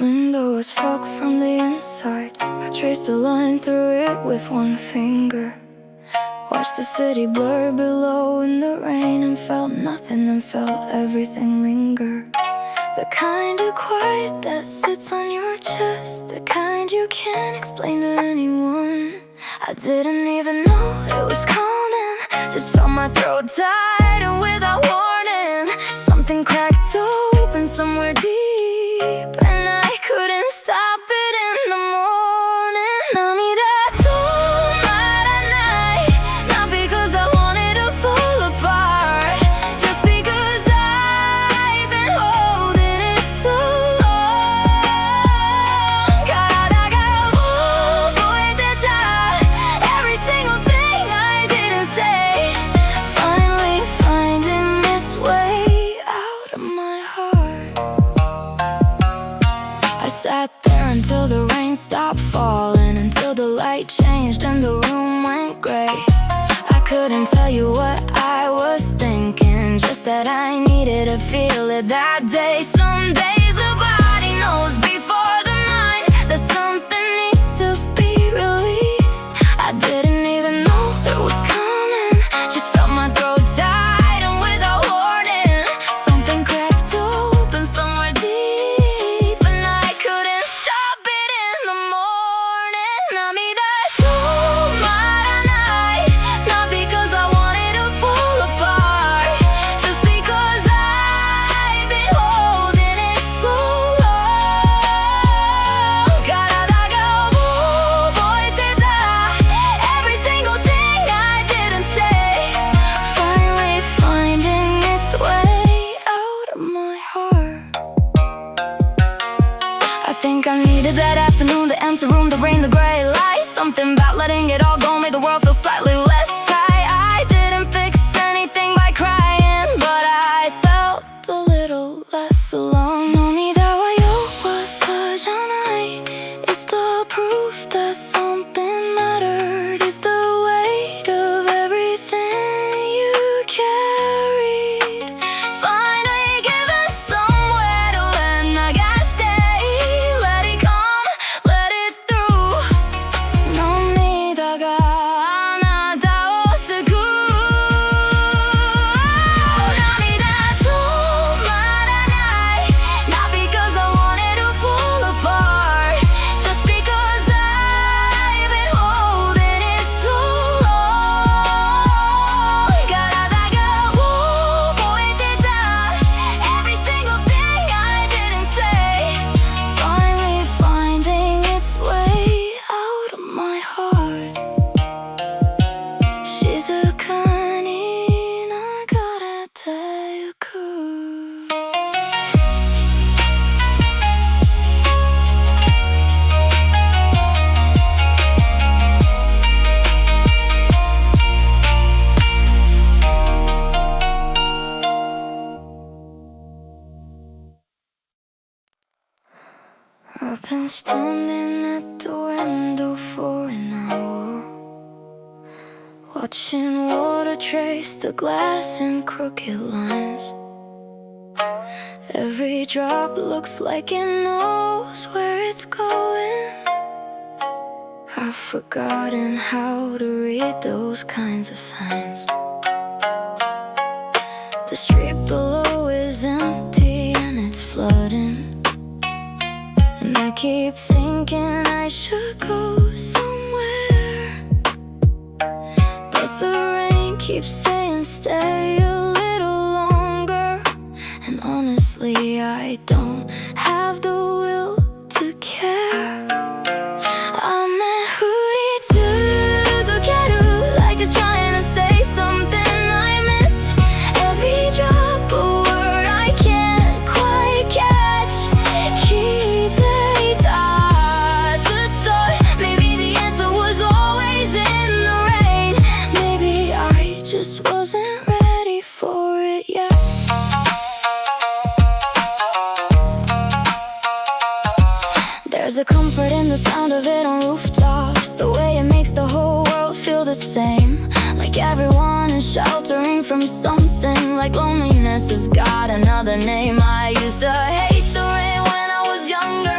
window was fucked from the inside. I traced a line through it with one finger. Watched the city blur below in the rain, and felt nothing, then felt everything linger. The kind of quiet that sits on your chest, the kind you can't explain to anyone. I didn't even know it was coming, just felt my throat tight, and without warning something cracked open somewhere deep, and I couldn't stop it in the morning. NAMIDA night, not because I wanted to fall apart, just because I've been holding it so long. Every single thing I didn't say, finally finding its way out of my heart. I sat there until the rain stopped falling, until the light changed and the room went gray. I couldn't tell you what I was thinking, just that I needed to feel it that day. Some days the body knows before the mind that something needs to be released. I didn't even know it was coming, just felt my throat tight, and without warning something cracked open somewhere deep, and I couldn't stop it in the morning. NAMIDA night, not because I wanted to fall apart, just because I've been holding it so long. Every single thing I didn't say, finally finding its way out of my heart. I think I needed that afternoon, the empty room, the rain, the gray light. Something about letting it all go made the world feel slightly less tight. I didn't fix anything by crying, but I felt a little less alone. 涙は弱さじゃない It's the proof that something mattered. It's the weight of everything you carried, finally given somewhere to let the gas stay. Let it come, let it through. 涙があなたを救う。涙止まらない Not because I wanted to fall apart, just because I've been holding it so long. 体が覚えてた Every single thing I didn't say, finally finding its way out of my heart. 静かに流れてゆく。I've been standing at the window for an hour, watching water trace the glass in crooked lines. Every drop looks like it knows where it's going. I've forgotten how to read those kinds of signs. The street below is empty and it's flooding, and I keep thinking I should go somewhere, but the rain keeps saying stay a little longer, and honestly I don't have the will to care. I'm at Suzukeru, like it's trying to say something I missed. Every drop a word I can't quite catch. 聞いていたずっと Maybe the answer was always in the rain. Maybe I just wasn't ready for it yet. There's a comfort in the sound of it on rooftops, the way it makes the whole world feel the same. Like everyone is sheltering from something, like loneliness has got another name. I used to hate the rain when I was younger.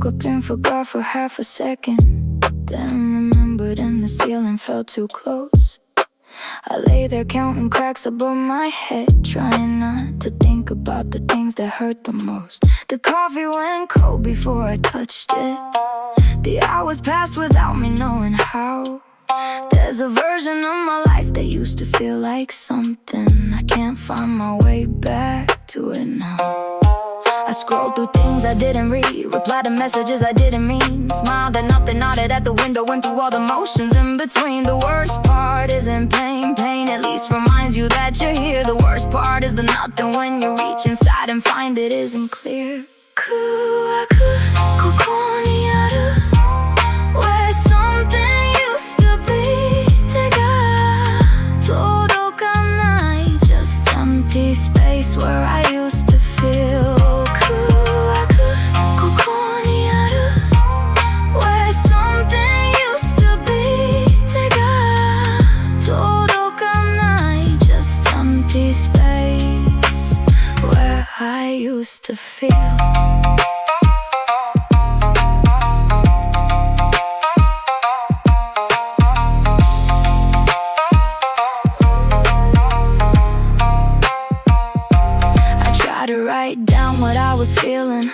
woke up and forgot for half a second. Then remembered and the ceiling felt too close. I lay there counting cracks above my head, trying not to think about the things that hurt the most. The coffee went cold before I touched it. The hours passed without me knowing how. There's a version of my life that used to feel like something. I can't find my way back to it now. I scrolled through things I didn't read, replied to messages I didn't mean, smiled at nothing, nodded at the window, went through all the motions in between. The worst part isn't pain, pain at least reminds you that you're here. The worst part is the nothing when you reach inside and find it isn't clear. KUHAKU, koko ni aru, where something used to be. Tega todokanai, just empty space where I used to feel. I used to feel. I tried to write down what I was feeling,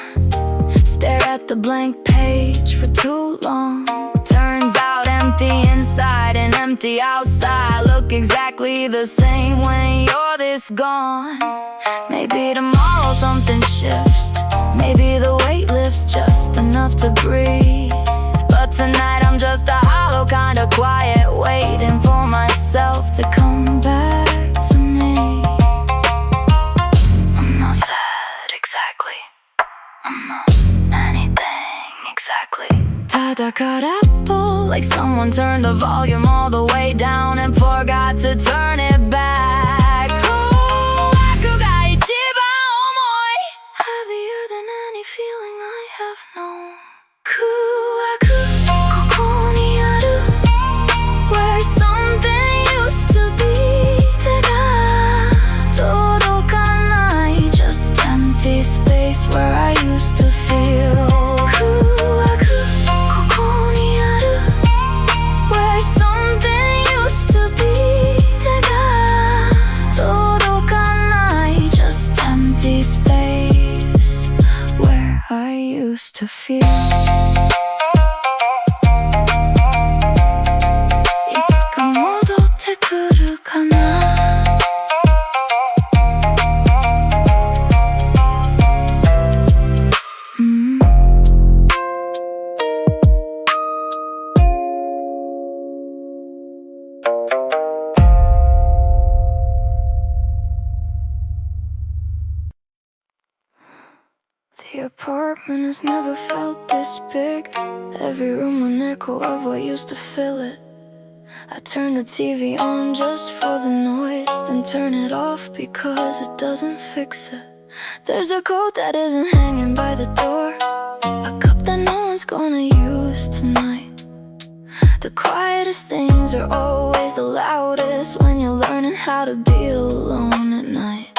stare at the blank page for too long. Turns out empty inside and empty outside look exactly the same when you're this gone. Maybe tomorrow something shifts, maybe the weight lifts just enough to breathe. But tonight I'm just a hollow kind of quiet, waiting for myself to come back to me. I'm not sad exactly, I'm not anything exactly. Tada karappo, like someone turned the volume all the way down and forgot to turn it back. Heavier than any feeling I have known. KUHAKU, koko ni aru, where something used to be. Tega todokanai, just empty space where I used to feel. KUHAKU, koko ni aru, where something used to be. Tega todokanai, just empty space where I used to feel. いつか戻ってくるかな。The apartment has never felt this big. Every room an echo of what used to fill it. I turn the TV on just for the noise, then turn it off because it doesn't fix it. There's a coat that isn't hanging by the door, a cup that no one's gonna use tonight. The quietest things are always the loudest when you're learning how to be alone at night.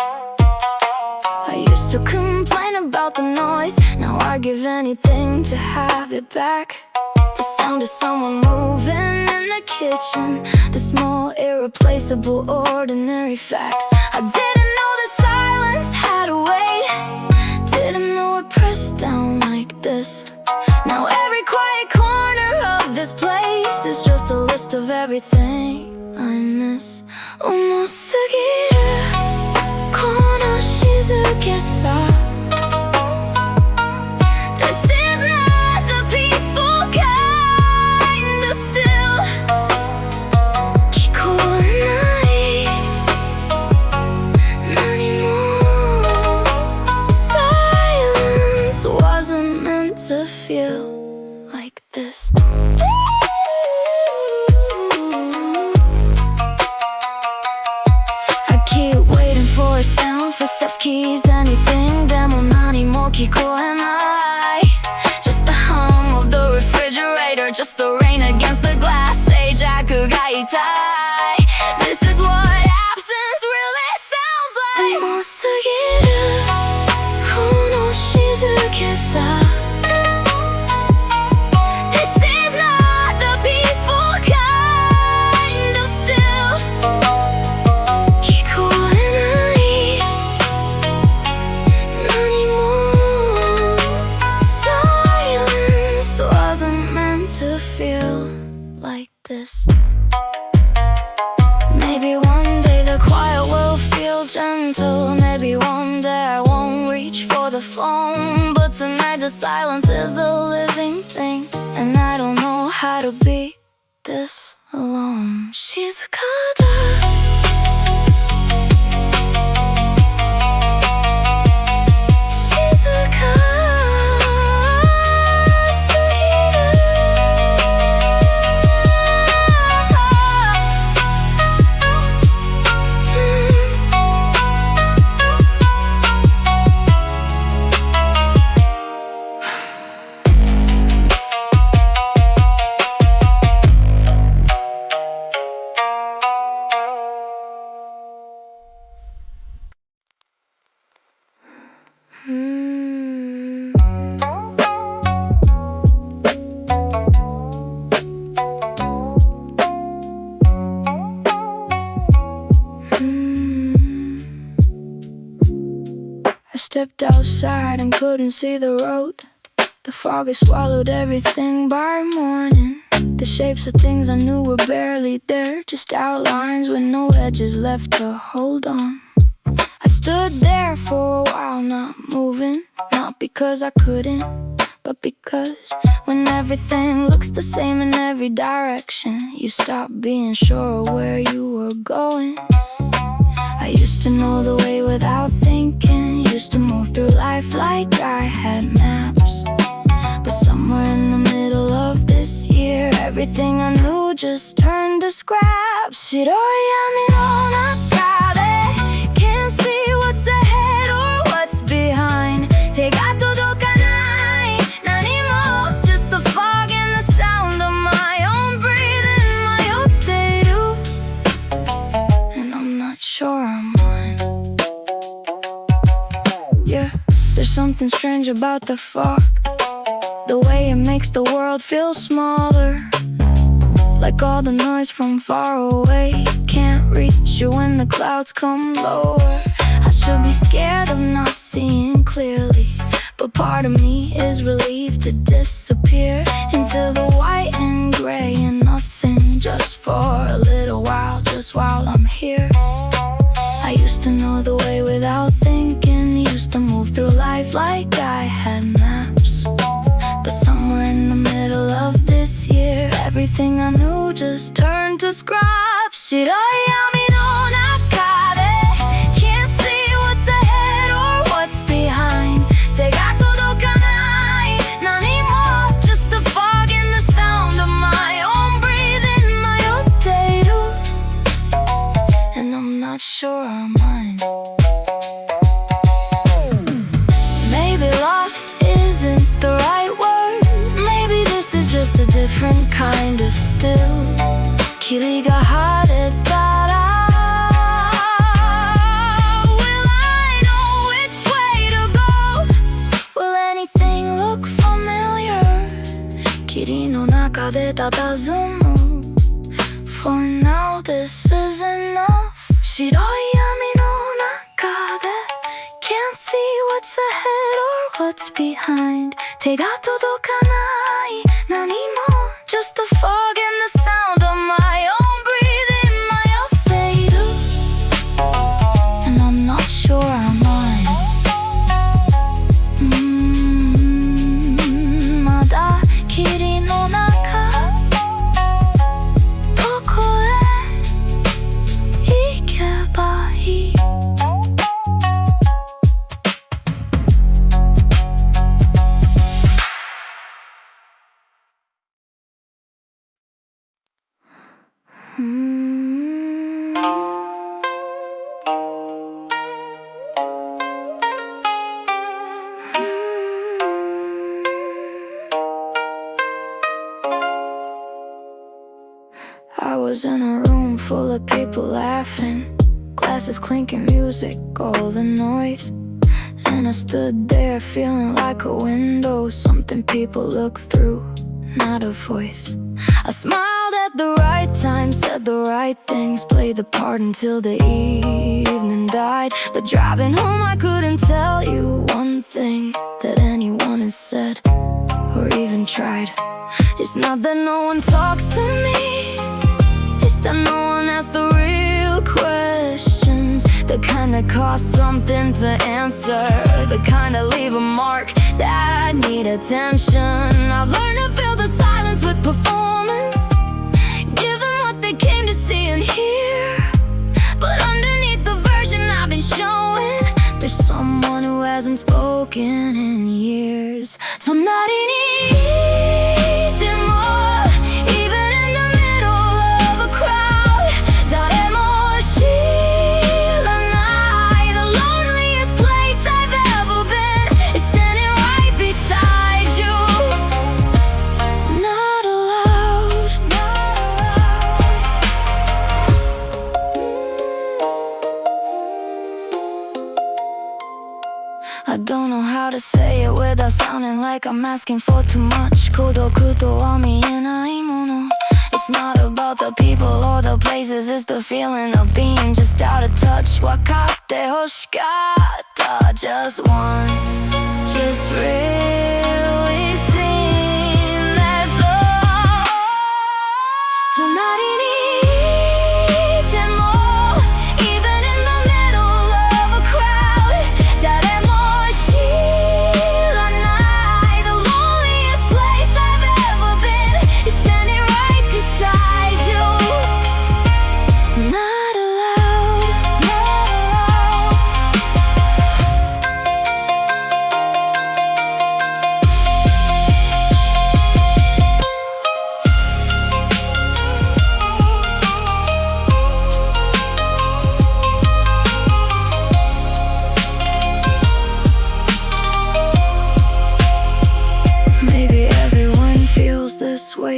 I used to complain about the noise, now I give anything to have it back. The sound of someone moving in the kitchen, the small, irreplaceable, ordinary facts. I didn't know that silence had a weight, didn't know it pressed down like this. Now every quiet corner of this place is just a list of everything I miss. 重すぎるこの静けさ This is not the peaceful kind of still 聞こえない何も Silence wasn't meant to feel like this. For a sound, footsteps, keys, anything でも何も聞こえない Just the hum of the refrigerator, just the rain against the glass SEIJAKUが痛い This is what absence really sounds like 重すぎるこの静けさ phone, but tonight the silence is a living thing, and I don't know how to be this alone. SEIJAKU. I stepped outside and couldn't see the road. The fog had swallowed everything by morning. The shapes of things I knew were barely there, just outlines with no edges left to hold on. I stood there for a while, not moving, not because I couldn't, but because when everything looks the same in every direction, you stop being sure where you were going. I used to know the way without thinking, used to move through life like I had maps. But somewhere in the middle of this year, everything I knew just turned to scraps. YAMI no nakade, can't see what's ahead or what's behind. Tega todokanai, nanimo, just the fog and the sound of my own breathing. Mayotteiru, and I'm not sure I'm mine. Yeah, there's something strange about the fog, the way it makes the world feel smaller, like all the noise from far away can't reach you when the clouds come lower. I should be scared of not seeing clearly, but part of me is relieved to disappear into the white and gray and nothing, just for a little while, just while I'm here. I used to know the way without thinking, used to move through life like I had maps. But somewhere in the middle of this year, everything I knew just turned to scraps. YAMI no nakade, can't see what's ahead or what's behind. Tega todokanai, nanimo, just the fog and the sound of my own breathing. Mayotteiru, and I'm not sure I'm mine. Maybe lost isn't the right word, maybe this is just a different kind of still. KIRI ga haretara, will I know which way to go? Will anything look familiar? KIRI no nakade tatazumu, for now this is enough. YAMI no nakade, can't see what's ahead or what's behind. Tega todokanai, nanimo, just the fog and the sound of my own breathing. Mayotteiru, and I'm not sure I'm mine. Mada kiri no naka, doko e ikeba ii? I was in a room full of people laughing, glasses clinking, music, all the noise. And I stood there feeling like a window, something people look through, not a voice. I smiled at the right time, said the right things, played the part until the evening died. But driving home I couldn't tell you one thing that anyone has said or even tried. It's not that no one talks to me, it's that no one asks the real questions, the kind that that cost something to answer, the kind that leave a mark that need attention. I've learned to fill the silence with performance, give them what they came to see and hear. But underneath the version I've been showing, there's someone who hasn't spoken in years. So not anymore, even in the middle of a crowd. Daremo shiranai, the loneliest place I've ever been is standing right beside you. Not allowed. I don't know how to say it without sounding like I'm asking for too much. Kodoku to wa mienai mono. It's not about the people or the places, it's the feeling of being just out of touch. Wakatte hoshikatta just once, just really seen, that's all. Tonight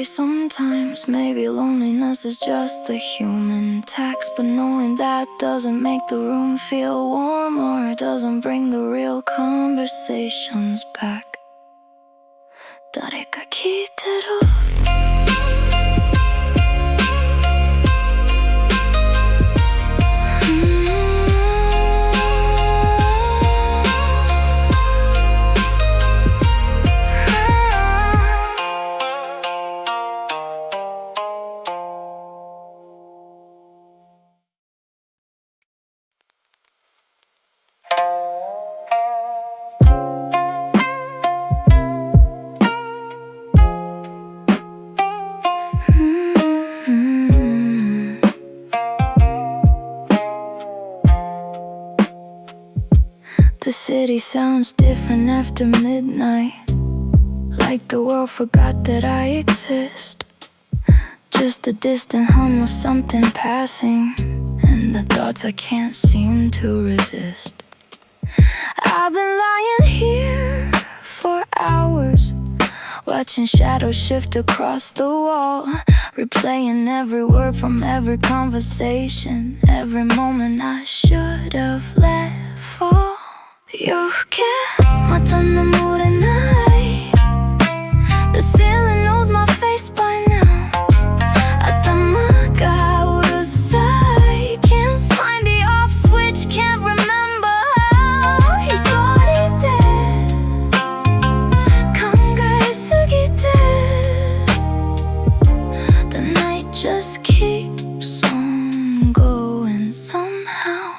sometimes, maybe loneliness is just the human tax. But knowing that doesn't make the room feel warm, or it doesn't bring the real conversations back. 誰か聞いてる? The city sounds different after midnight, like the world forgot that I exist. Just a distant hum of something passing, and the thoughts I can't seem to resist. I've been lying here for hours, watching shadows shift across the wall, replaying every word from every conversation, every moment I should have let fall. YOFUKE, mata namurenai. The ceiling knows my face by now. Atama ga urusai. Can't find the off switch, can't remember how. Hitori de kangae sugite. The night just keeps on going somehow.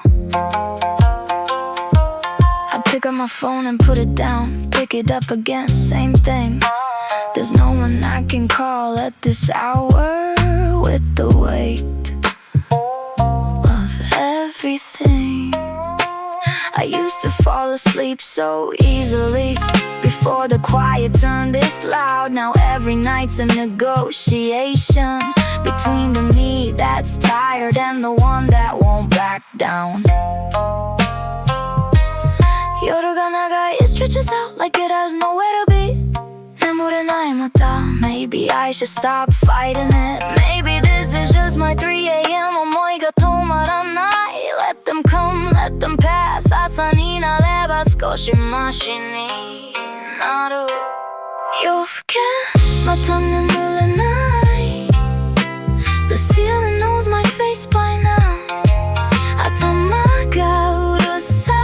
Pick up my phone and put it down, pick it up again, same thing. There's no one I can call at this hour, with the weight of everything. I used to fall asleep so easily before the quiet turned this loud. Now every night's a negotiation between the me that's tired and the one that won't back down. Yoru ga nagai, it stretches out like it has nowhere to be. Namurenai mata, maybe I should stop fighting it. Maybe this is just my 3 a.m. omoi ga tomaranai. Let them come, let them pass. Asa ni nareba skoshi mashi ni naru. YOFUKE, mata namurenai. The ceiling knows my face by now. Atama ga urusai.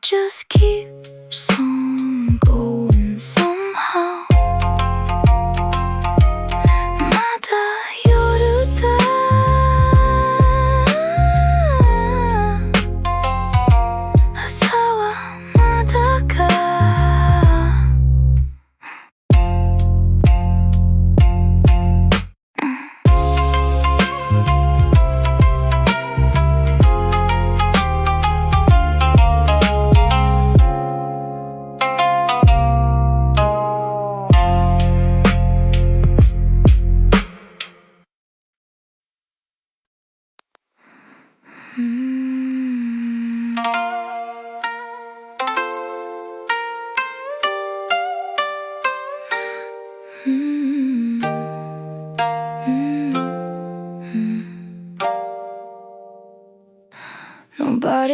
Just keeps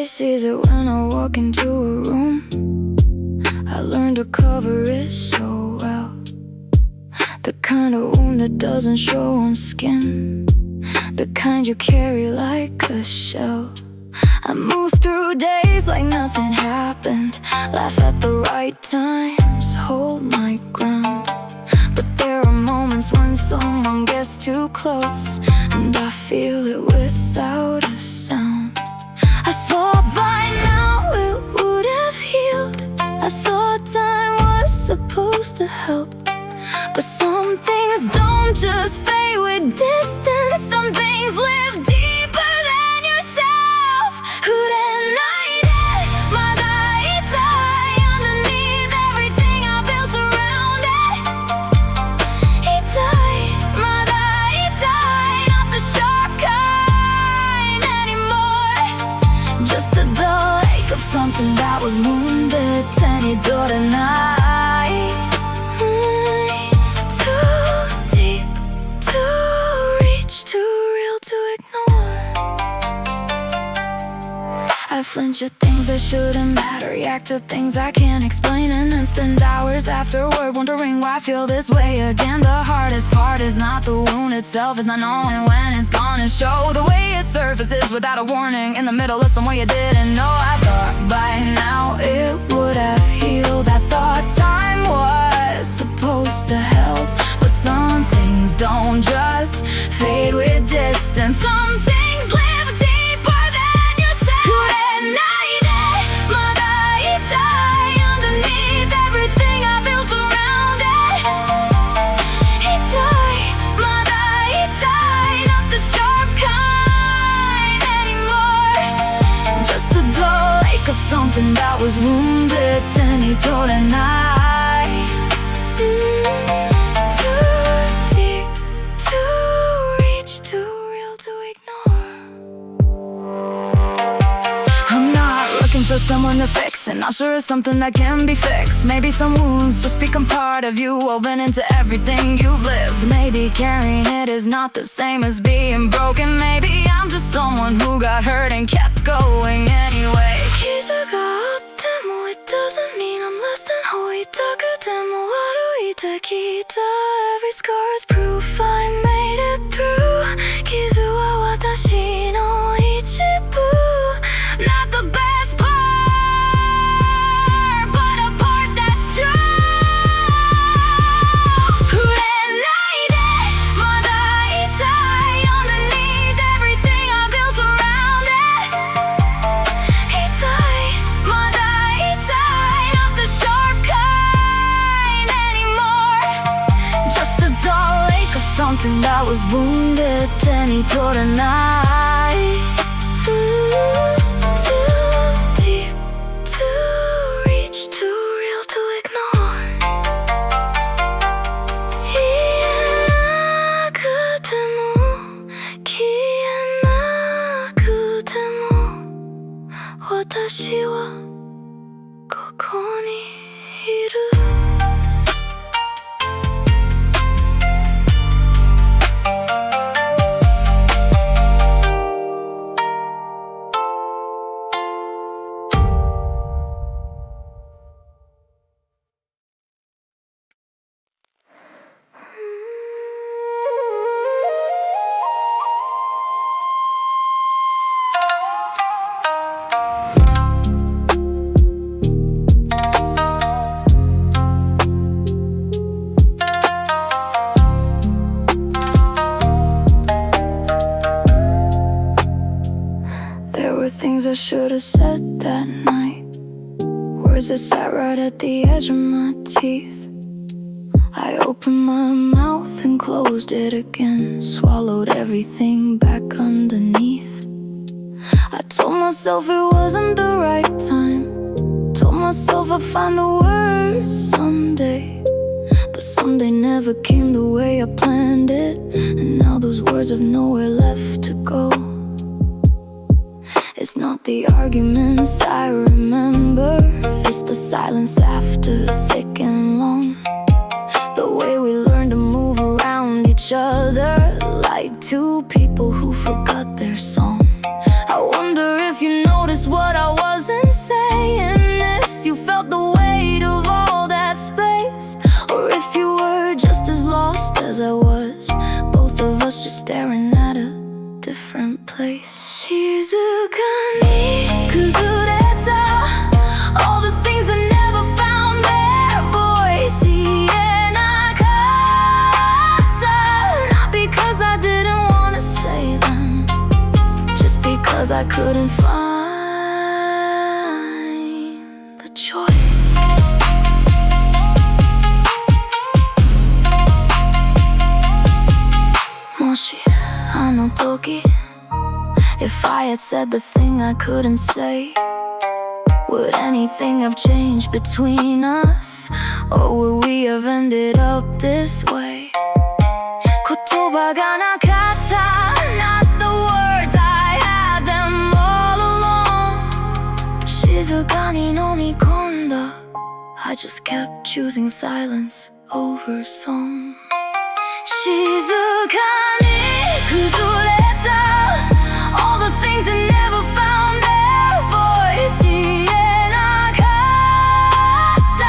Nobody sees it when I walk into a room. I learned to cover it so well. The kind of wound that doesn't show on skin, the kind you carry like a shell. I move through days like nothing happened, laugh at the right times, hold my ground. But there are moments when someone gets too close, and I feel it without a sound. I thought by now it would have healed, I thought time was supposed to help. But some things don't just fade with distance, some things live deeper than yourself. Underneath everything I built around it. Not the sharp kind anymore, just a dull ache of something that was wounded. Too deep to reach, too real to ignore. I flinch at things that shouldn't matter, react to things I can't explain, and then spend hours afterward wondering why I feel this way again. The hardest part is not the wound itself, it's not knowing when it's gonna show. The way it surfaces without a warning, in the middle of somewhere you didn't know. I thought by now it would have healed, I thought time was supposed to help. But some things don't just fade with distance, some things live deeper than yourself. Underneath everything I built around it. Not the sharp kind anymore, just the dull ache of something that was wounded. Too deep to reach, too real to ignore. I'm not looking for someone to fix, and not sure it's something that can be fixed. Maybe some wounds just become part of you, woven into everything you've lived. Maybe carrying it is not the same as being broken. Maybe I'm just someone who got hurt and kept going anyway. KIZU it doesn't mean I'm less than HIKARI. Every scar is proof I made it through. KIZU wa watashi no ichibu. Not the best part, but a part that's true. Underneath everything I built around it. Not the sharp kind anymore, just a dull ache of something that was wounded. Too deep to reach, too real to ignore. Watashi wa koko ni iru. Things I should have said that night, words that sat right at the edge of my teeth. I opened my mouth and closed it again, swallowed everything back underneath. I told myself it wasn't the right time, told myself I'd find the words someday. But someday never came the way I planned it, and now those words have nowhere left to go. It's not the arguments I remember, it's the silence after, thick and long. The way we learn to move around each other, like two people who forgot their song. I wonder if you notice what place 静かに崩れた All the things that never found their voice 言えなかった Not because I didn't wanna say them Just because I couldn't find the choice Moshi あの時 If I had said the thing I couldn't say Would anything have changed between us? Or would we have ended up this way? 言葉がなかった Not the words I had them all along 静かに飲み込んだ I just kept choosing silence over song 静かに崩れた All the things that never found their voice 言えなかった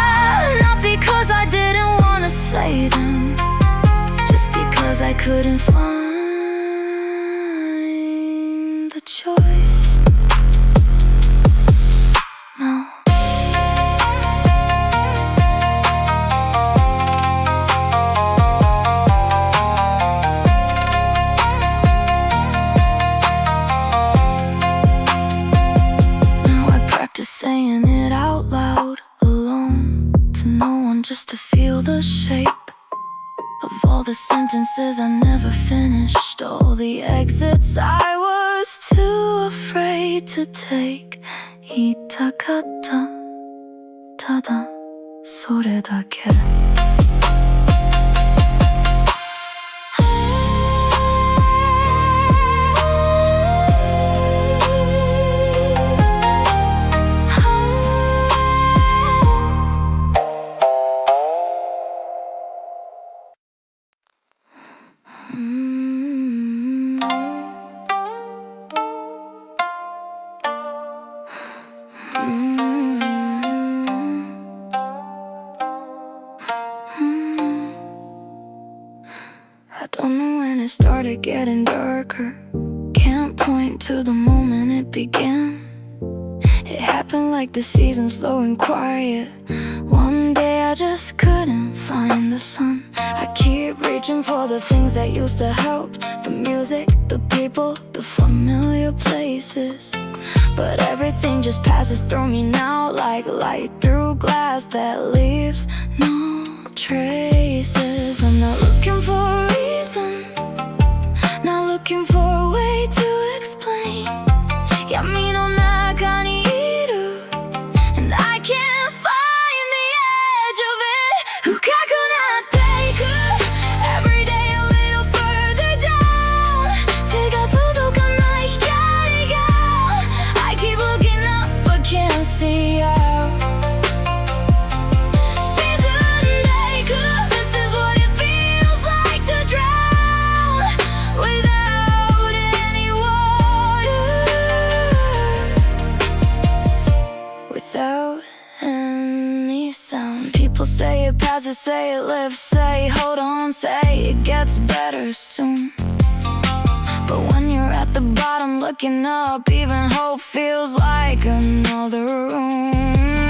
Not because I didn't wanna say them Just because I couldn't find the choice No Saying it out loud, alone To no one just to feel the shape Of all the sentences I never finished All the exits I was too afraid to take 言いたかったただそれだけI don't know when it started getting darker Can't point to the moment it began It happened like the seasons slow and quiet One day I just couldn't find the sun I keep reaching for the things that used to help The music, the people, the familiar places But everything just passes through me now Like light through glass that leaves no traces I'm not looking for a reason Not looking for a way to explain Yami no naka ni iru And I can't find the edge of it Fukaku natte iku Every day a little further down Te ga todokanai hikari ga I keep looking up but can't see out People say it passes, say it lives, say hold on, say it gets better soon But when you're at the bottom looking up, even hope feels like another room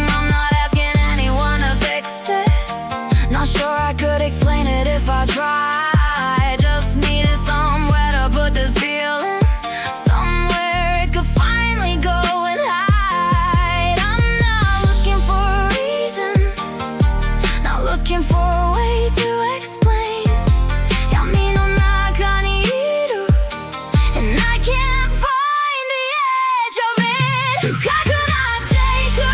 I'm not asking anyone to fix it Not sure I could explain it if I tried Just needed somewhere to put this feeling Somewhere it could finally go and hide I'm not looking for a reason Not looking for a way to explain Yami no naka ni iru And I can't find the edge of it Fukaku natte iku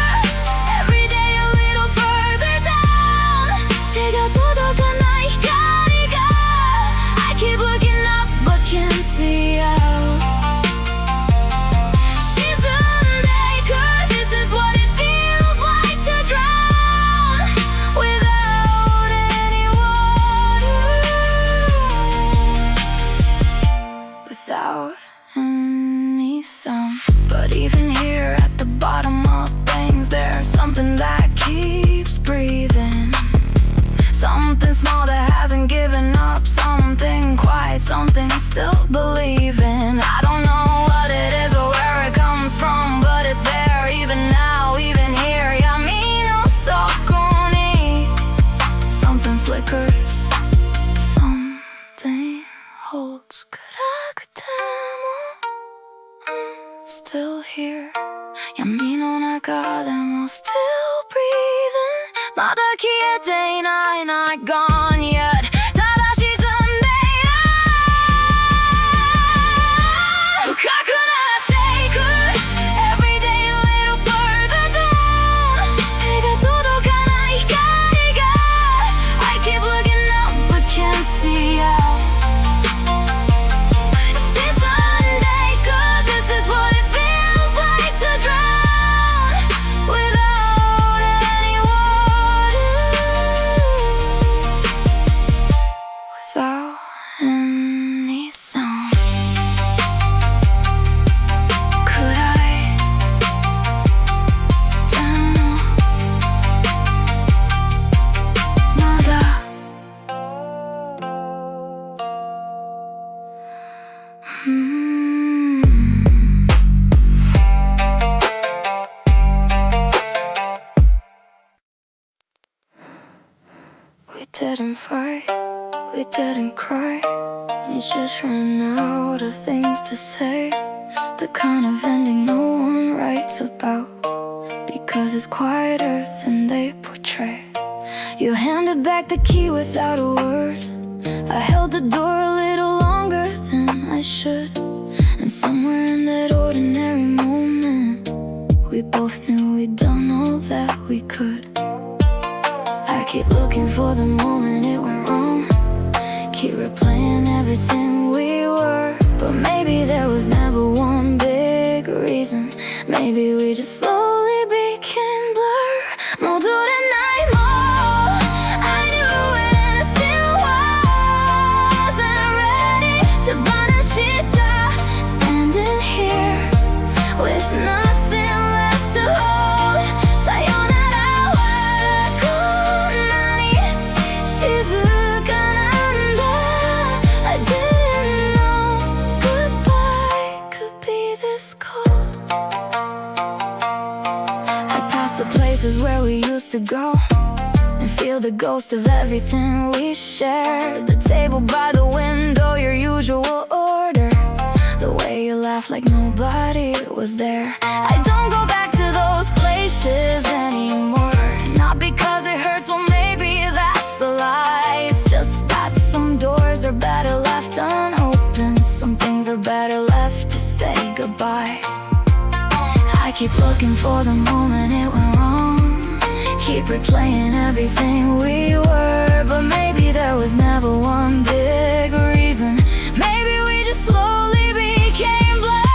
消えていない not gone yet ただ沈んでいる深くなっていく Every day a little further down 手が届かない光が I keep looking up but can't see out 沈んでいく This is what it feels like to drown without any water without any sound Could I demo nada We didn't fight, we didn't cry. We just ran out of things to say. The kind of ending no one writes about, because it's quieter than they portray. You handed back the key without a word. I held the door a little longer than I should. And somewhere in that ordinary moment, we both knew we'd done all that we could. I keep looking for the moment it went wrong. Keep replaying everything we were. But maybe there was never one big reason. Maybe we just slowly became blur. 모두 날 뭐 I knew it and I still wasn't ready to KANASHITA. Standing here with nothing left to hold. Sayonara wakunani shizuka nanda. I didn't know goodbye could be this cold. I passed the places where we used to go and feel the ghost of everything we shared. The table by the window, your usual order. The way you laugh like nobody was there. I don't go back to those places anymore. Not because it hurts, well maybe that's a lie. It's just that some doors are better left unopened. Some things are better left to say goodbye. I keep looking for the moment it went wrong. Keep replaying everything we were. But maybe there was never one big reason. Maybe we just slowly became blur.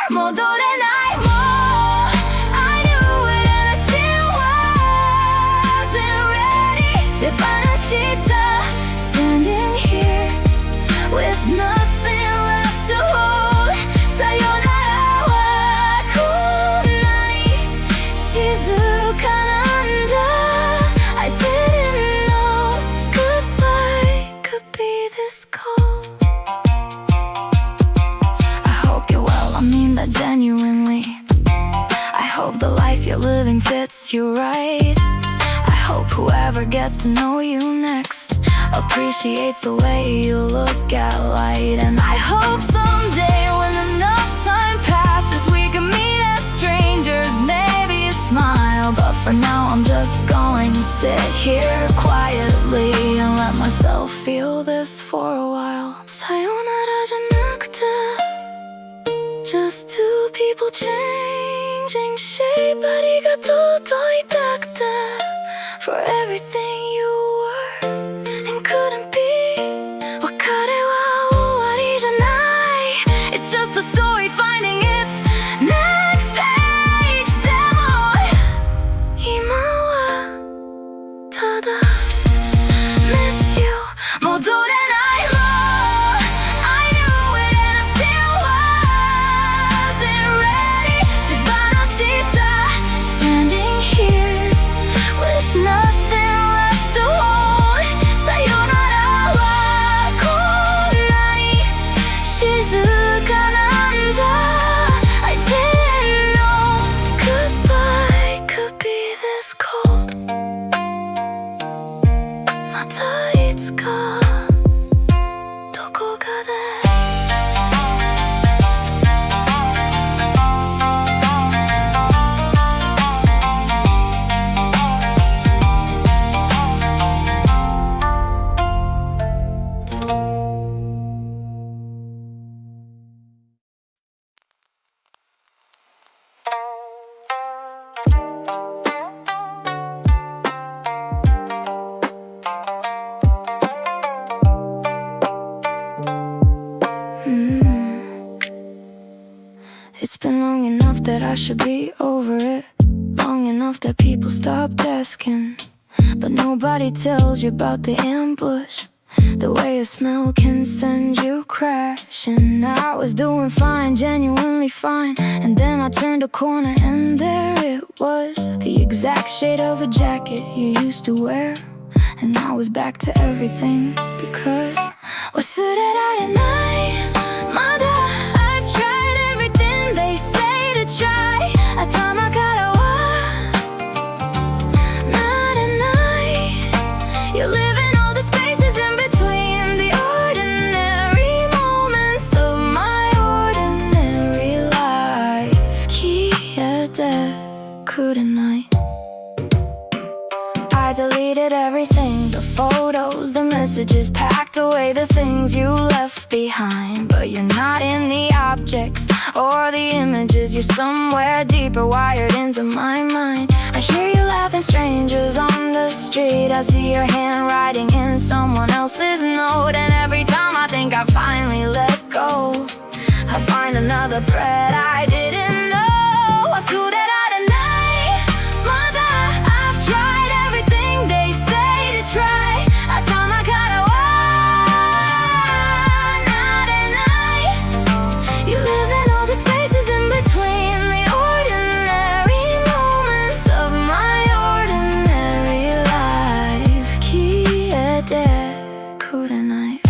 戻れないもう I knew it and I still wasn't ready to KANASHITA. Standing here with nothing left to hold. Sayonara wakunani shizuka nanda. I didn't know goodbye could be this cold. I hope you're well, I mean that genuinely. I hope the life you're living fits you right. I hope whoever gets to know you next appreciates the way you look at light. And I hope someday when enough time passes we can meet as strangers, maybe a smile. But for now I'm just going to sit here quietly and let myself feel this for a while. Sayonara じゃなくて Just two people changing shape. ありがとうと言いたくて For everything you were and couldn't be. 別れは終わりじゃない It's just a story finding its next page. でも今はただ Miss you. 戻れないもう I knew it and I still wasn't ready to KANASHITA. Standing here with nothing left It's been long enough that I should be over it, long enough that people stopped asking. But nobody tells you about the ambush, the way a smell can send you crashing. I was doing fine, genuinely fine, and then I turned a corner and there it was, the exact shade of a jacket you used to wear. And I was back to everything because 忘れられない、まだ I've tried everything they say to try. 頭からはなれない。 You live in all the spaces in between the ordinary moments of my ordinary life. 消えてくれない。I deleted everything, the photos, the messages, packed away the things you left behind. But you're not in the objects or the images, you're somewhere deeper wired into my mind. I hear you laughing, strangers on the street. I see your handwriting in someone else's note. And every time I think I finally let go, I find another thread I didn't know. 忘れられない、まだ I've tried everything they say to try. 頭からはなれない。 You live in all the spaces in between the ordinary moments of my ordinary life. 消えてくれない。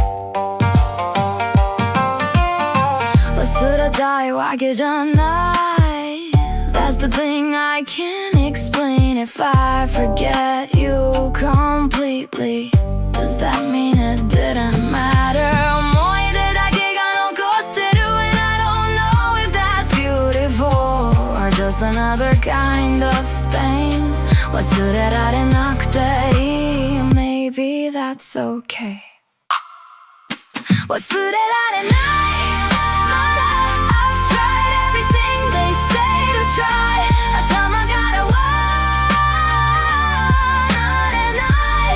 忘れたいわけじゃない。 That's the thing I can't explain. If I forget you completely, does that mean it didn't matter? 思い出だけが残ってる And I don't know if that's beautiful or just another kind of pain. 忘れられなくていい Maybe that's okay. 忘れられない、まだ I've tried everything they say to try. 頭からはなれない。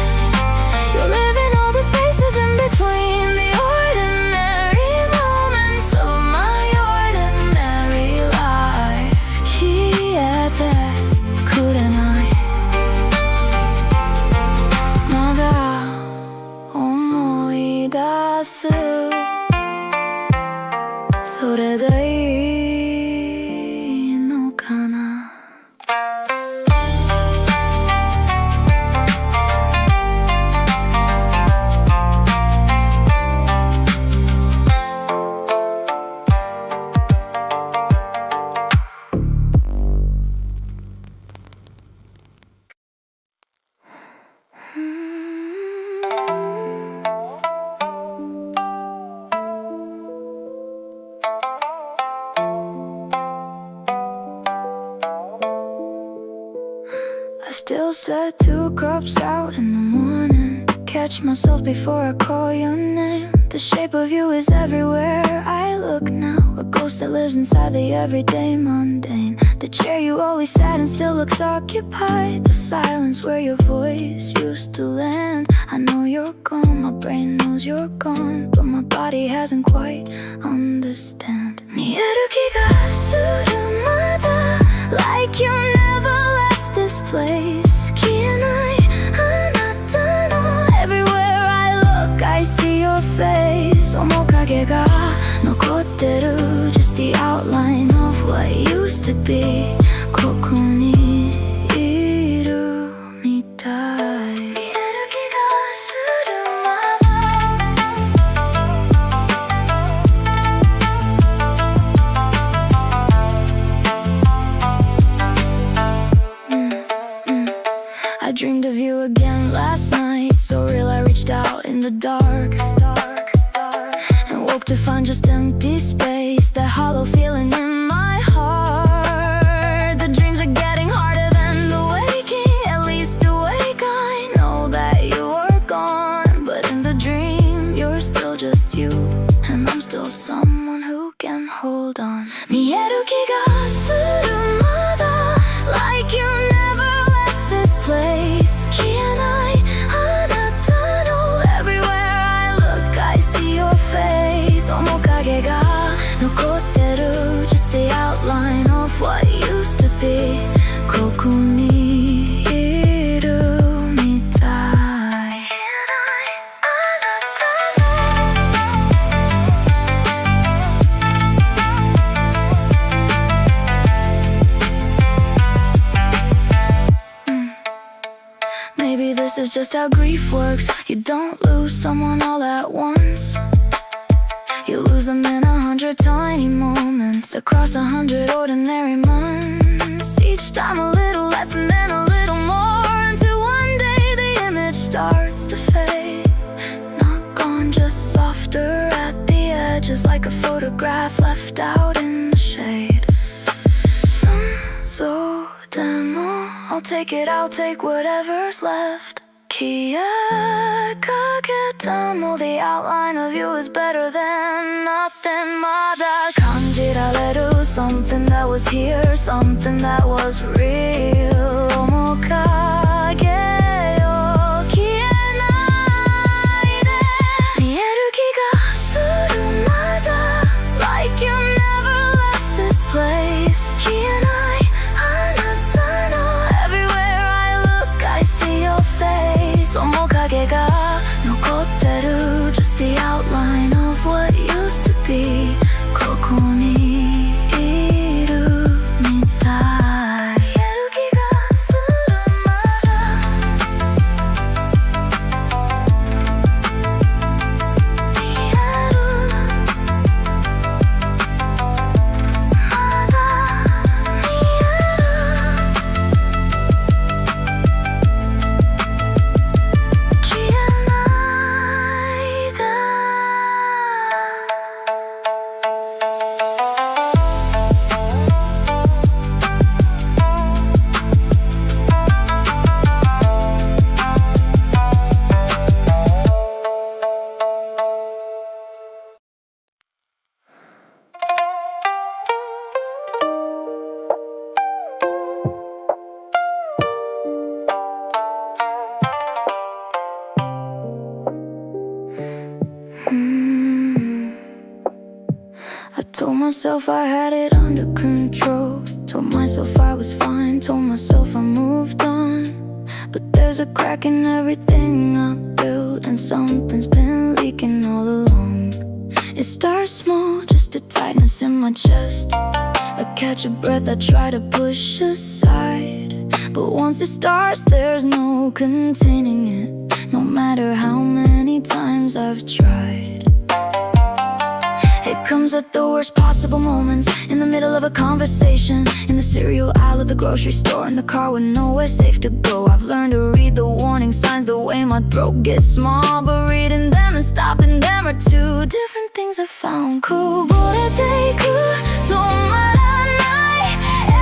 You live in all the spaces in between the ordinary moments of my ordinary life. 消えてくれない。まだ思い出す、それでいいのかな。I still set 2 cups out in the morning. Catch myself before I call your name. The shape of you is everywhere I look now. A ghost that lives inside the everyday mundane. The chair you always sat in still looks occupied. The silence where your voice used to land. I know you're gone, my brain knows you're gone, but my body hasn't quite understand. 見える気がするまだ Like you never left this place. 消えないあなたの Everywhere I look I see your face. 面影が残ってる Just the outline of what used to be. ここにいるみたい。見える気がするまだI dreamed of you again last night. So real I reached out in the dark and woke to find just empty space. That hollow feeling in my heart. The dreams are getting harder than the waking. At least awake I know that you are gone. But in the dream you're still just you, and I'm still someone who can hold on. 見える気がするまだ Like you never left this place. 消えないあなたの Everywhere I look I see your face. 面影が残ってる Just just how grief works. You don't lose someone all at once. You lose them in 100 tiny moments across 100 ordinary months. Each time a little less and then a little more, until one day the image starts to fade. Not gone, just softer at the edges, like a photograph left out in the shade. SOREDEMO, I'll take it, I'll take whatever's left. KIZU, the outline of you is better than nothing. Mada kanjirareru, something that was here, something that was real. Omokage yo kienai de, mieru kiga suru mada, like you never left this place. Kienai anata no, everywhere I look I see your face. Omokage ga nokotteru, just the outline of what used to be. Koko ni iru mitai. Mieru kiga suru mada. Mieru mada. I told myself I had it under control, told myself I was fine, told myself I moved on. But there's a crack in everything I built, and something's been leaking all along. It starts small, just a tightness in my chest. I catch a breath I try to push aside, but once it starts there's no containing it, no matter how many times I've tried. It comes at the worst possible moments, in the middle of a conversation, in the cereal aisle of the grocery store, in the car with nowhere safe to go. I've learned to read the warning signs the way my throat gets small, but reading them and stopping them are two different things I found. Koboreteku, tomaranai,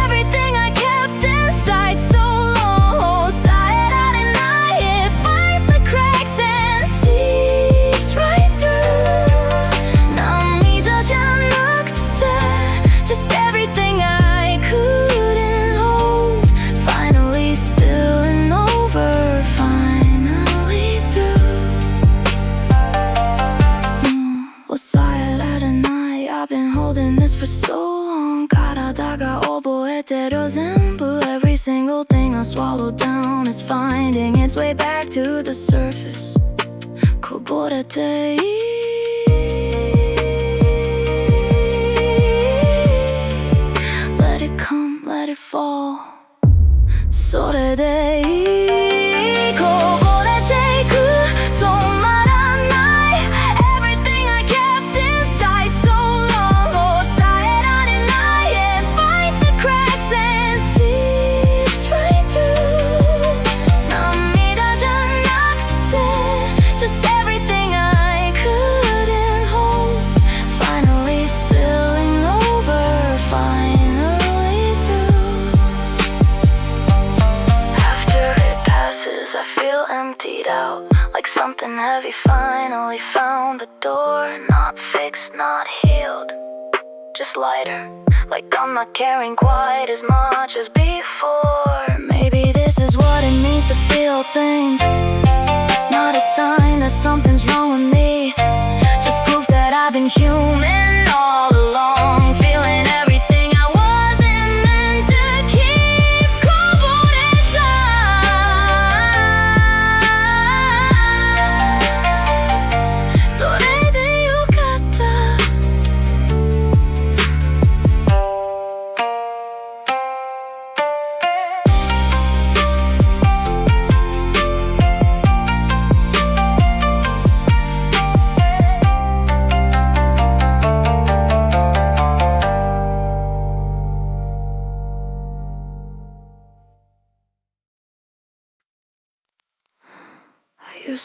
everything I kept inside so long. Sorerarenai, it finds the cracks and seeps right through. NAMIDA janakute, just everything I couldn't hold, finally spilling over, finally through. Sorerarenai, I've been holding this for so long. Karada ga oboeteru zenbu, every single thing I swallowed down is finding its way back to the surface. Koborete. Let it come, let it fall. Sorede. Koboreteku, tomaranai, everything I kept inside so long. Sorerarenai, it finds the cracks and seeps right through. NAMIDA janakute, just everything I couldn't hold, finally spilling over, finally through. After it passes, I feel emptied out, like something heavy finally found the door. Not fixed, not healed, just lighter, like I'm not caring quite as much as before. Maybe this is what it means to feel things, not a sign that something's wrong with me, just proof that I've been human all along, feeling everything I wasn't meant to keep. Koboreta, sorede yokatta.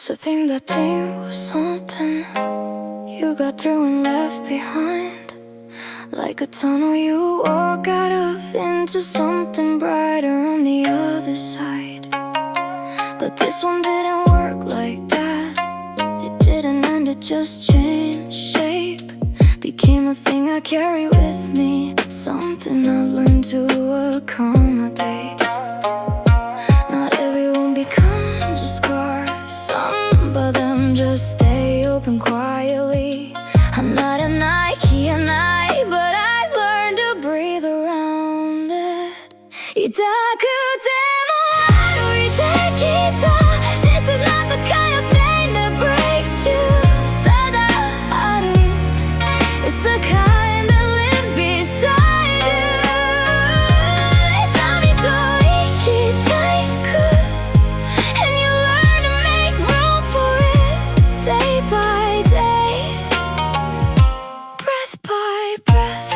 Used to think that day was something you got through and left behind. Like a tunnel you walk out of into something brighter on the other side. But this one didn't work like that. It didn't end, it just changed shape. Became a thing I carry with me, something I learned to accommodate. Not everyone becomes a scar. Some of them just stay open quietly. I'm not a Nike and but I've learned to breathe around it. Itaku demo aru itekita. This is not the kind of pain that breaks you. Tada aru. It's the kind that lives beside you. Itami to ikitaiku. And you learn to make room for it day by day, breath by breath.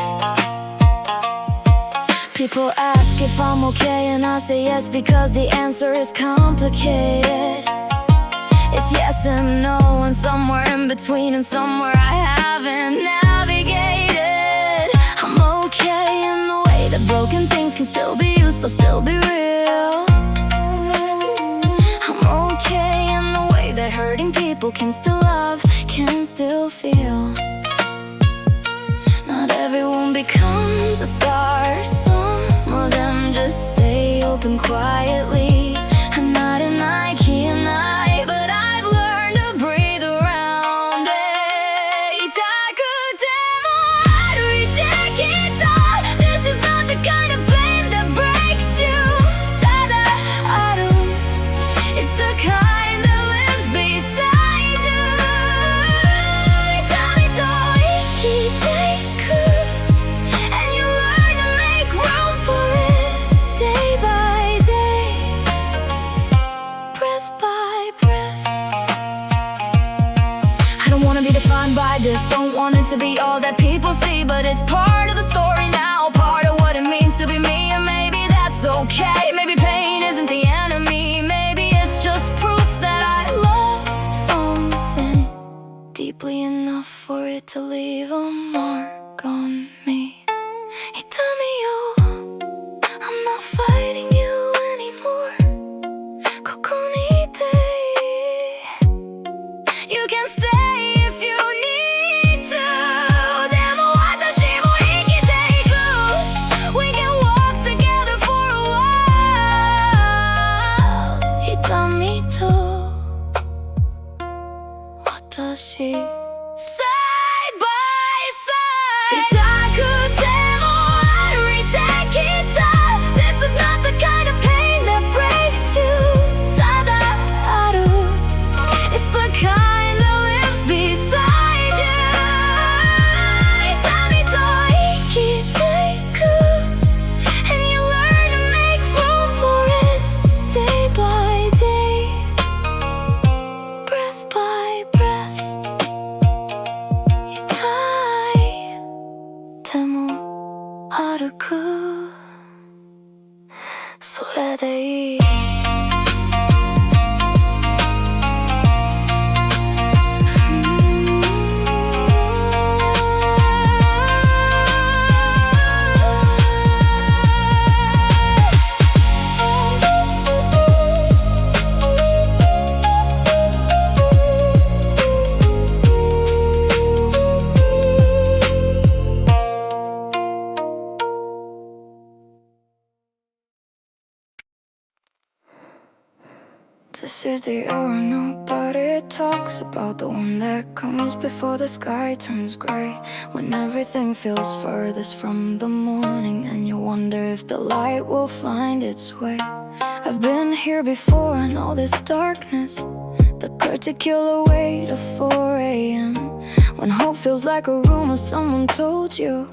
People ask if I'm okay and I say yes because the answer is complicated. It's yes and no and somewhere in between and somewhere I haven't navigated. I'm okay in the way that broken things can still be used, they'll still be real. I'm okay in the way that hurting people can still love, can still feel. Not everyone becomes a scar. Some of them just stay open quietly. I'm not a Nike and but I've learned to breathe around it. Itaku demo aru itekita. This is not the kind of pain that breaks you. Tada aru. It's the kind that lives beside you. Itami to ikiteiku. And you learn to make room for it day by day, breath by breath. I don't wanna be defined by this, don't want it to be all that people see, but it's part of the story now, part of what it means to be me, and maybe that's okay. Maybe pain isn't the enemy, maybe it's just proof that I loved something deeply enough for it to leave a mark on me. Itami yo, I'm not fighting you anymore. Koko ni ite. You can stay if you need to. Demo watashi mo ikiteiku. We can walk together for a while. Itami to watashi, side by side. Itaku demo aru itekita. This is not the kind of pain that breaks you. Tada aru. It's the kind that lives beside you. Itami to ikiteiku. And you learn to make room for it day by day, breath by breath. Itai demo aruku. それでいい。This is the hour nobody talks about, the one that comes before the sky turns gray, when everything feels furthest from the morning and you wonder if the light will find its way. I've been here before in all this darkness, the particular weight of 4 a.m. when hope feels like a rumor someone told you,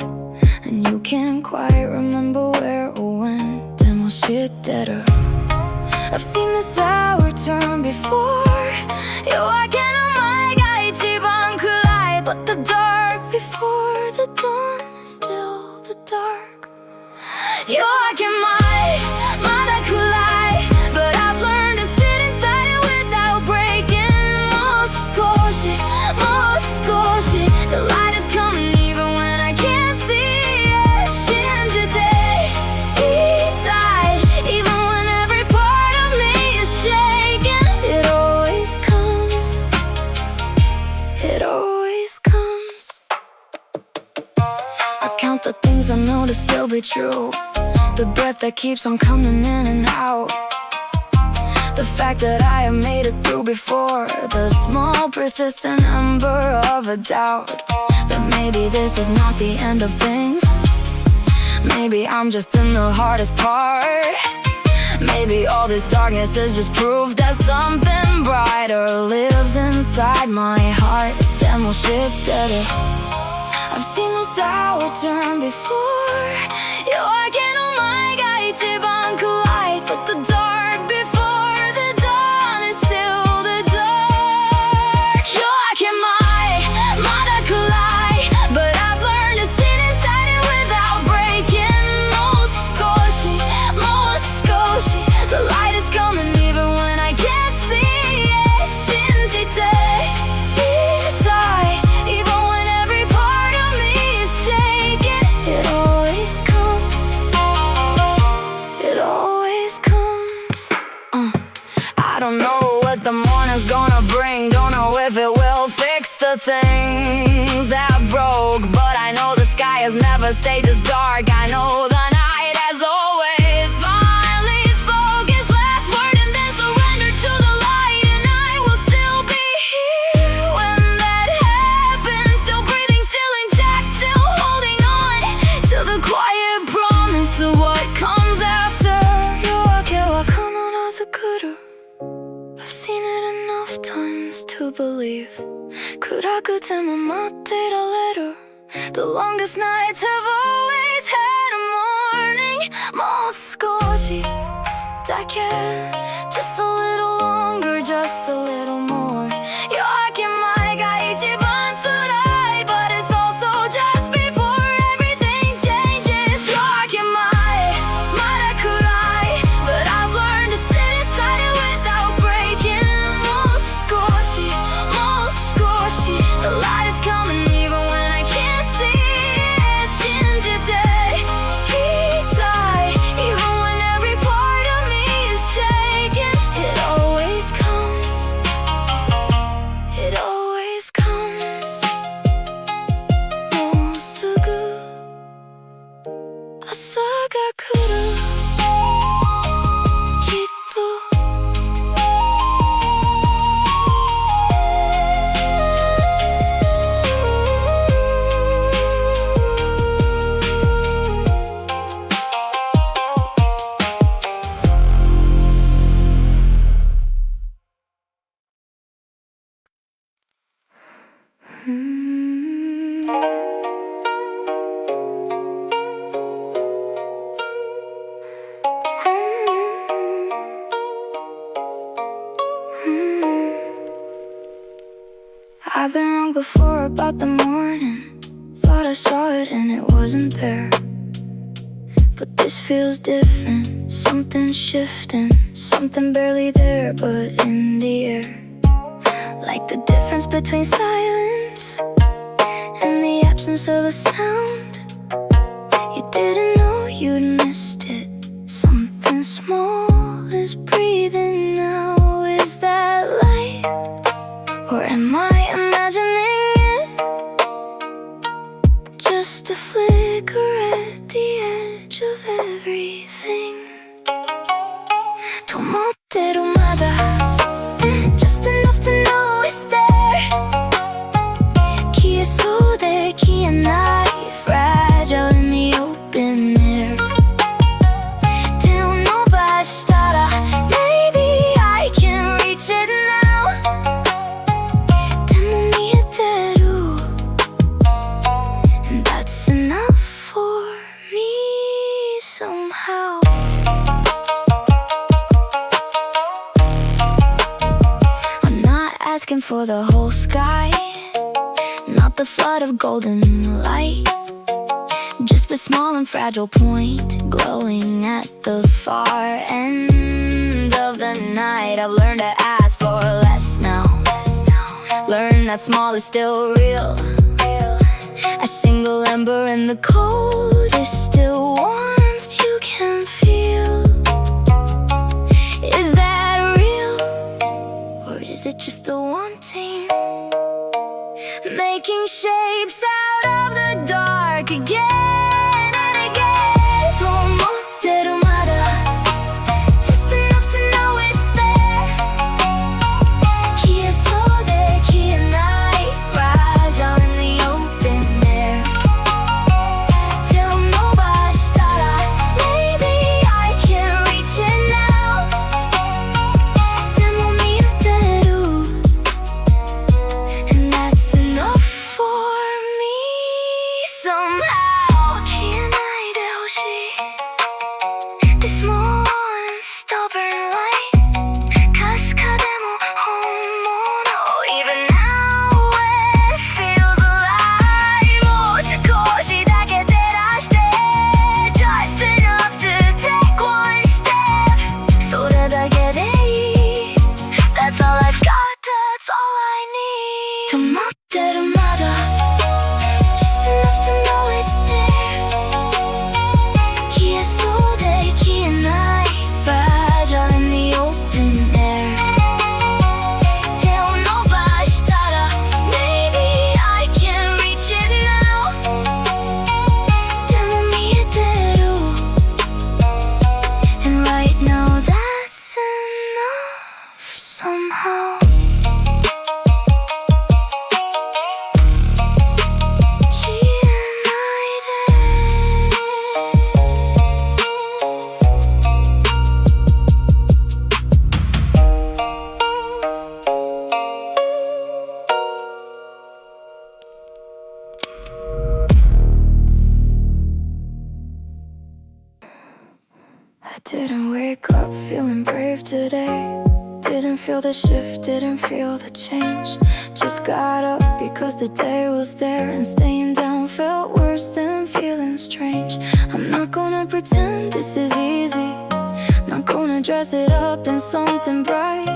and you can't quite remember where or when. Demo shit deader. I've seen this hour turn before. YOAKE no mae ga ichiban kurai, but the dark before the dawn is still the dark. YOAKE mae, mada kurai, but I've learned to sit inside it without breaking things I know to still be true. The breath that keeps on coming in and out. The fact that I have made it through before. The small persistent ember of a doubt that maybe this is not the end of things. Maybe I'm just in the hardest part. Maybe all this darkness is just proof that something brighter lives inside my heart. Demo ship dead. I've seen the sour turn before. YOAKE no mae ga ichiban kurai. But the dark before the dawn is still the dark. YOAKE mae, mada kurai. But I've learned to sit inside it without breaking. Mo skoshi, mo skoshi. The light is coming even when I can't see it. Shinjite, itai. Even when every part of me is shaking, it always comes. It always comes. I don't know what the morning's gonna bring. Don't know if it will fix the things that broke. But I know the sky has never stayed this dark. I know the night has always finally spoke its last word and then surrendered to the light. And I will still be here when that happens. Still breathing, still intact, still holding on to the quiet promise of what comes after. YOAKE wa kanarazu kuru. I've seen it enough times to believe. Kurakutemo matteirareru. The longest nights have always had a morning. Mo skoshi dake. Just a little longer, just a little more. YOAKE mae ga ichiban tsurai. But it's also just before everything changes. YOAKE mae, mada kurai. But I've learned to sit inside it without breaking. Mo skoshi, mo skoshi. The light is coming even when I can't see it. Shinjite, itai. Even when every part of me is shaking, it always comes. It always comes. Mo sugu asa ga kuru. Kitto. I've been wrong before about the morning. Thought I saw it and it wasn't there. But this feels different. Something shifting. Something barely there but in the air. Like the difference between silence and the absence of a sound. You didn't know you'd missed it. Something small is breathing now. Is that light? Or am I imagining it? Just a flicker at the edge of everything. Tomotteru mada. Just enough to know it's there. Kiesou de kienai. Fragile in the open air. Till nobashitara. Maybe I can reach it now. Demo mieteru. And that's enough for me somehow. I'm not asking for the whole sky. Not the flood of golden light. Just the small and fragile point glowing at the far end of the night. I've learned to ask for less now. Learn that small is still real. A single ember in the cold is still warmth you can feel. Is that real? Or is it just the wanting? Making shapes out of the dark again 出るまだ Just enough to know it's there 消えそうで消えない Fragile in the open air 手を伸ばしたら Maybe I can reach it now でも見えてる And right now that's enough somehow I didn't wake up feeling brave today. Didn't feel the shift, didn't feel the change. Just got up because the day was there. And staying down felt worse than feeling strange. I'm not gonna pretend this is easy. Not gonna dress it up in something bright.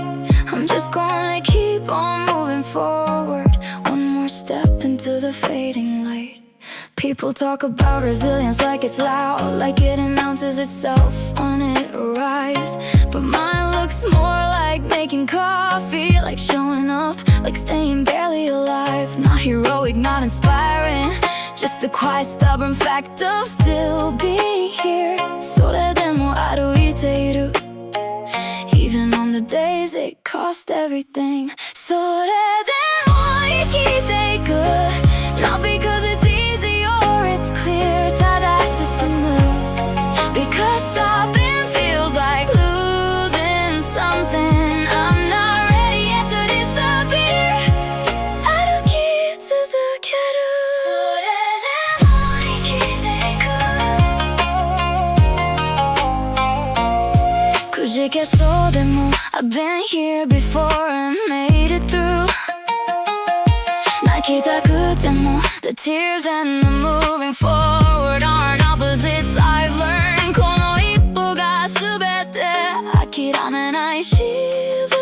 I'm just gonna keep on moving forward. One more step into the fading light. People talk about resilience like it's loud, like it announces itself when it arrives. But mine looks more like making coffee, like showing up, like staying barely alive. Not heroic, not inspiring, just the quiet, stubborn fact of still being here. それでも歩いている Even on the days it cost everything. それでも生きていく Not because it's easy or it's clear ただ進む Because stopping feels like losing something. I'm not ready yet to disappear 歩き続けるそれでも生きていくくじけそうでも I've been here before and made it through 泣きたくても The tears and the moving forward aren't opposites. I've learned この一歩が全て諦めない静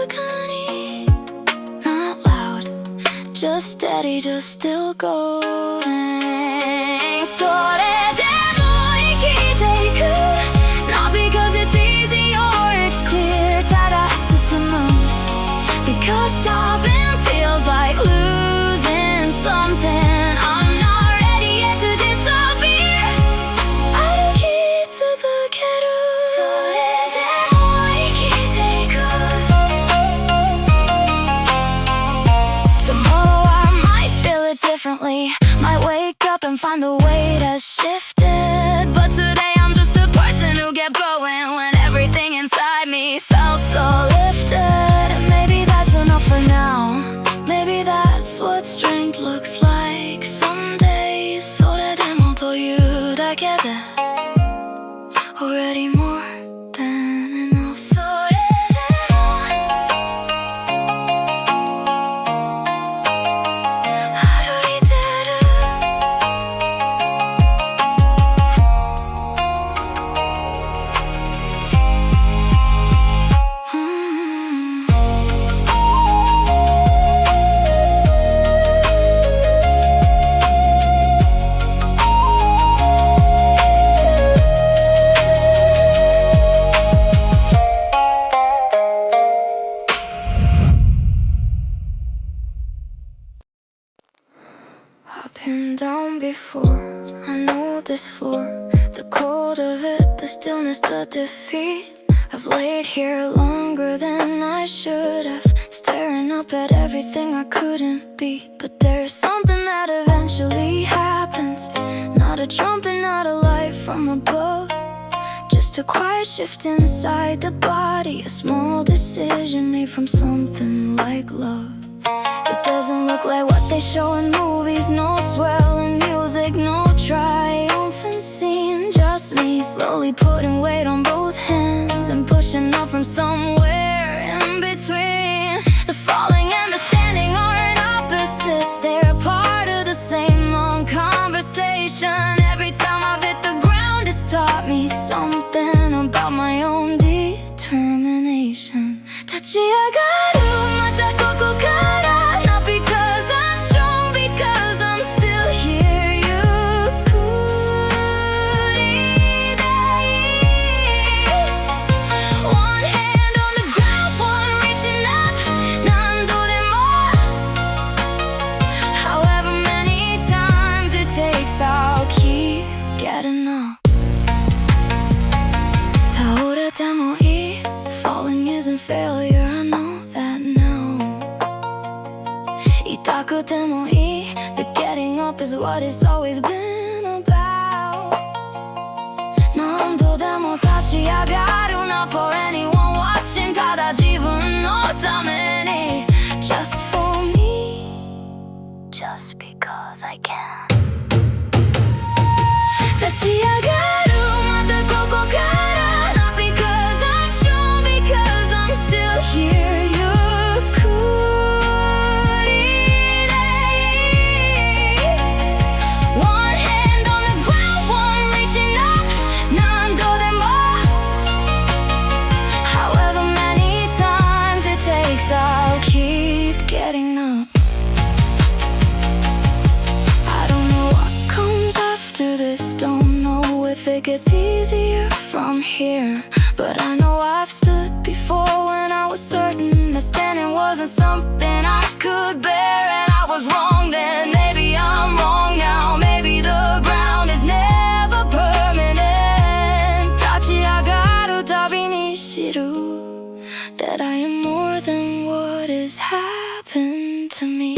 かに Not loud, just steady, just still going. それでも生きていく Not because it's easy or it's clear ただ進む Because stopping feels like losing something. I'm not ready yet to disappear 歩き続けるそれでも生きていく Tomorrow I might feel it differently. Might wake up and find the weight has shifted. But today I'm just the person who kept going when everything inside me felt so lifted. And maybe that's enough for now. Maybe that's what strength looks like some days. それでもというだけで Already more than enough. それでも歩いてるI've been down before, I know this floor. The cold of it, the stillness, the defeat. I've laid here longer than I should have, staring up at everything I couldn't be. But there's something that eventually happens. Not a trumpet, not a light from above, just a quiet shift inside the body. A small decision made from something like love. It doesn't look like what they show in movies. No swelling music, no triumphant scene. Just me slowly putting weight on both hands and pushing up from somewhere in between. The falling and the standing aren't opposites. They're part of the same long conversation. Every time I've hit the ground, it's taught me something about my own determination. 立ち上がるまたここから Not because I'm strong is what it's always been about. 何度でも立ち上がる Not for anyone watching ただ自分のために Just for me Just because I can 立ち上がるまたここから Not because I'm strong because I'm still here It gets easier from here, but I know I've stood before when I was certain that standing wasn't something I could bear, and I was wrong then. Maybe I'm wrong now. Maybe the ground is never permanent. Tachiagaru tabi ni shiru that I am more than what has happened to me.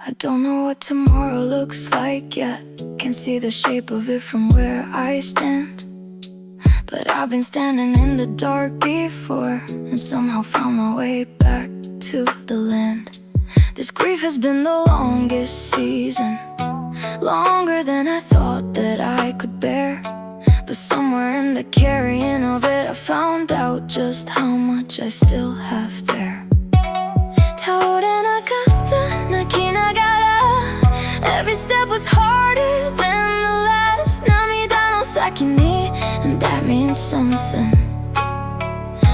I don't know what tomorrow looks like yet. Can't see the shape of it from where I stand. But I've been standing in the dark before and somehow found my way back to the land. This grief has been the longest season, longer than I thought that I could bear. But somewhere in the carrying of it I found out just how much I still have there. Every step was harder than the last. NAMIDA no saki ni, and that means something.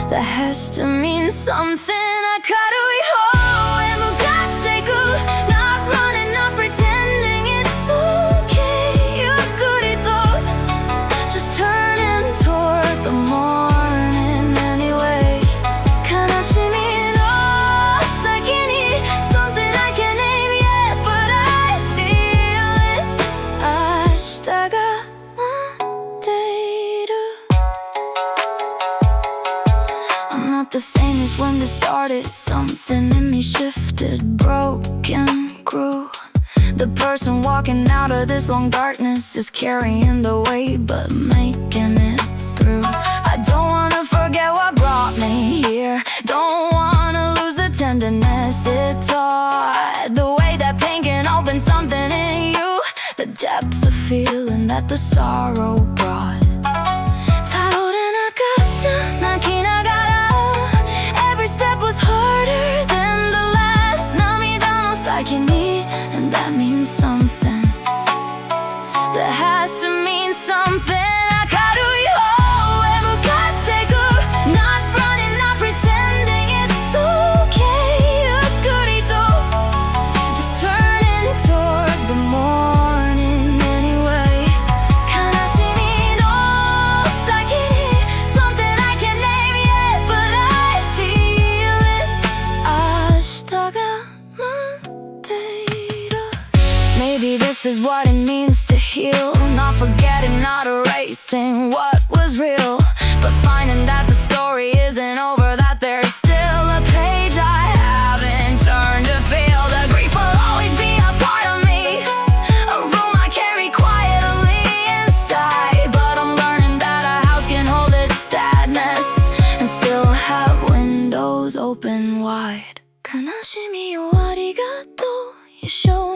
That has to mean something. Akaru ihou e mukatte iku, not running, not pretending it's okay. Yukuri to, just turning toward the morning anyway. Kanashimi no saki ni, something I can't name yet, but I feel it. Ashita ga matteiru. I'm not the same as when this started. Something in me shifted, broken, grew. The person walking out of this long darkness is carrying the weight, but making it through. I don't wanna forget what brought me here. Don't wanna lose the tenderness it taught. The way that pain can open something in you. The depth of feeling that the sorrow brought. Every step was harder than the last. NAMIDA no saki ni, and that means something. That has to mean something. Akaru ihou e mukatte iku, not running, not pretending it's okay. Yukuri to, just turning toward the morning anyway. Kanashimi no saki ni, something I can't name yet, but I feel it. Ashita ga matteiru. Maybe this is what it means to heal. Not forgetting, not erasing what was real, but finding that the story isn't over, that there's still a page I haven't turned to feel. The grief will always be a part of me, a room I carry quietly inside. But I'm learning that a house can hold its sadness and still have windows open wide. Kanashimi o arigato, you show